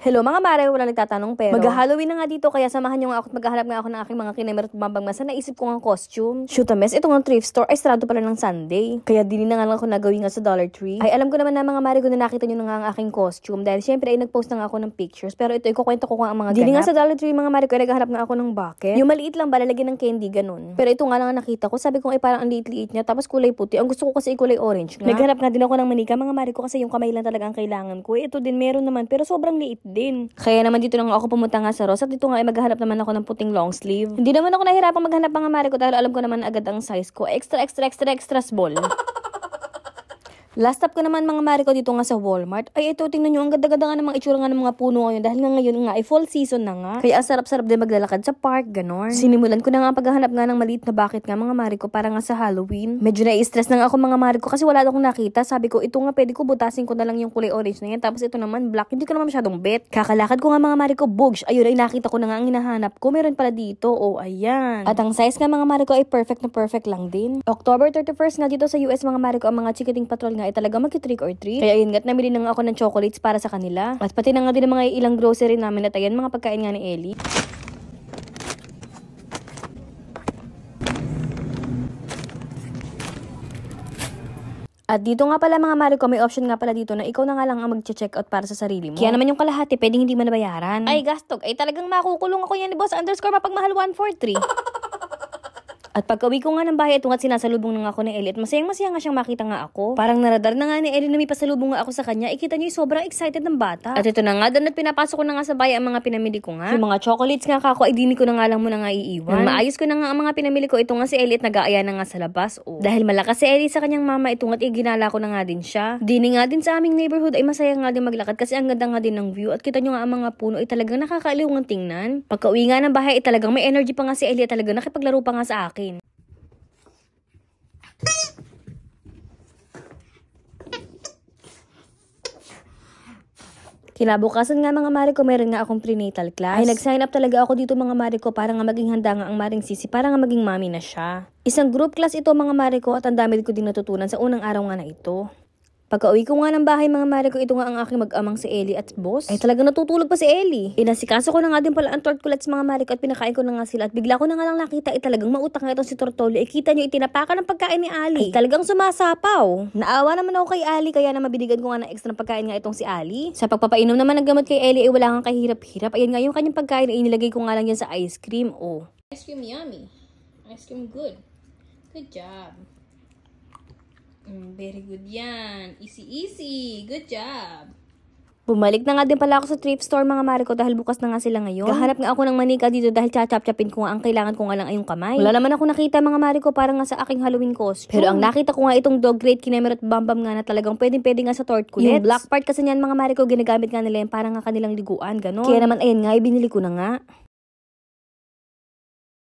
Hello mga mare, wala nagtatanong pero mag-Halloween na nga dito kaya samahan nyo nga ako at maghahanap nga ako ng aking mga kinemer at bambangmasa. Naisip ko nga costume. Shoot a mess, ito nga thrift store ay sarado pala ng Sunday. Kaya dili na nga lang ako nagawin nga sa Dollar Tree. Ay alam ko naman na mga mare ko na nakita nyo na nga ang aking costume dahil syempre ay nagpost na nga ako ng pictures. Pero ito ikukwento ko nga ang mga dili nga sa Dollar Tree mga mare ko ay naghahanap nga ako ng bucket. Yung maliit lang ba lalagyan ng candy ganun. Pero ito nga lang ang nakita ko, sabi ko ay parang ang liit-liit niya tapos kulay puti. Ang gusto ko kasi kulay orange nga. Naghanap nga din ako ng manika mga mare ko kasi yung kamay lang talaga ang kailangan ko. Ito din meron naman pero sobrang liit din. Kaya naman dito na nga ako pumunta nga sa Ross at dito nga ay maghahanap naman ako ng puting long sleeve. Hindi naman ako nahihirapang maghanap mga mare ko dahil alam ko naman agad ang size ko. Extra small. Last stop ko naman mga mare ko dito nga sa Walmart. Ay ito tingnan nyo, ang ganda-ganda nga ng mga itsura nga ng mga puno ngayon dahil nga ngayon nga ay fall season na nga. Kaya ang sarap-sarap din maglalakad sa park, ganon. Sinimulan ko na nga paghahanap nga ng maliit na bucket nga mga mare ko para nga sa Halloween. Medyo na-stress na nga ako mga mare ko kasi wala akong nakita. Sabi ko ito nga pwede ko butasin ko na lang yung kulay orange na yan tapos ito naman black. Hindi ko naman masyadong bet. Kakalakad ko nga mga mare ko, bugs. Ayun ay nakita ko na nga ang hinahanap ko. Meron pala dito. Oh, ayan. At ang size nga mga mare ko ay perfect na perfect lang din. October 31st nga dito sa US mga mare ko ang mga chicketing patrol nga ay talaga mag-trick or treat. Kaya ayun nga't namili na nga ako ng chocolates para sa kanila. At pati na nga din ang mga ilang grocery namin at ayan mga pagkain nga ni Ellie. At dito nga pala mga mare ko, may option nga pala dito na ikaw na nga lang ang mag-check out para sa sarili mo. Kaya naman yung kalahati, pwedeng hindi mo nabayaran. Ay gastog, ay talagang makukulong ako yan ni Boss _ mapagmahal 143. At pagka-uwi ko nga ng bahay, ito nga't sinasalubong na nga ako ni Ellie at masayang-masaya nga siyang makita nga ako. Parang naradar na nga ni Ellie na may pasalubong nga ako sa kanya. Ikita niyo yung sobrang excited ng bata. At ito na nga, doon at pinapasok ko na nga sa bahay ang mga pinamili ko nga. Yung mga chocolates nga kako, ay dini ko na nga lang muna nga iiwan. Maayos ko na nga ang mga pinamili ko. Ito nga si Ellie at nag-aaya na nga sa labas. Oh. Dahil malakas si Ellie sa kanyang mama, ito nga't iginala ko na nga din siya. Dini nga din sa aming neighborhood ay masaya nga din maglakad kasi ang ganda nga din ng view. At kita nyo nga ang mga puno ay talagang nakakaaliw ng tingnan. Pagka-uwi nga ng bahay ay talagang may energy pa nga si Ellie at talagang nakipaglaro pa nga sa akin. Kinabukasan nga mga mare ko, meron nga akong prenatal class. Ay nag-sign up talaga ako dito mga mare ko para nga maging handa nga ang maring sisi, para nga maging mami na siya. Isang group class ito mga mare ko at ang dami ko din natutunan sa unang araw nga na ito. Pagka-uwi ko nga ng bahay mga mare ko, ito nga ang aking mag-amang si Ellie at Boss. Ay talaga natutulog pa si Ellie. Inasikaso ko na nga din pala ang tortculets mga mare ko at pinakain ko na nga sila. At bigla ko na nga lang nakita talagang mautak nga itong si Tortolo. Kita nyo itinapakan ng pagkain ni Ali. Ay talagang sumasapaw. Naawa naman ako kay Ali kaya na mabinigan ko nga ng extra pagkain nga itong si Ali. Sa pagpapainom naman ng gamot kay Ellie ay wala kang kahirap-hirap. Ayan nga yung kanyang pagkain ay inilagay ko nga lang yan sa ice cream. Oh. Ice cream yummy. Ice cream good. Good job. Very good yan. Easy. Good job. Bumalik na nga din pala ako sa thrift store mga mare ko dahil bukas na nga sila ngayon. Kahanap nga ako ng manika dito dahil chachap-chapin ko nga ang kailangan ko nga lang ay yung kamay. Wala naman ako nakita mga mare ko para nga sa aking Halloween costume. Pero ang nakita ko nga itong dog crate kinemer at bambam nga na talagang pwede nga sa tortculets. Yung black part kasi niyan mga mare ko ginagamit nga nila yan para nga kanilang liguan, gano'n. Kaya naman ayun nga, ibinili ko na nga.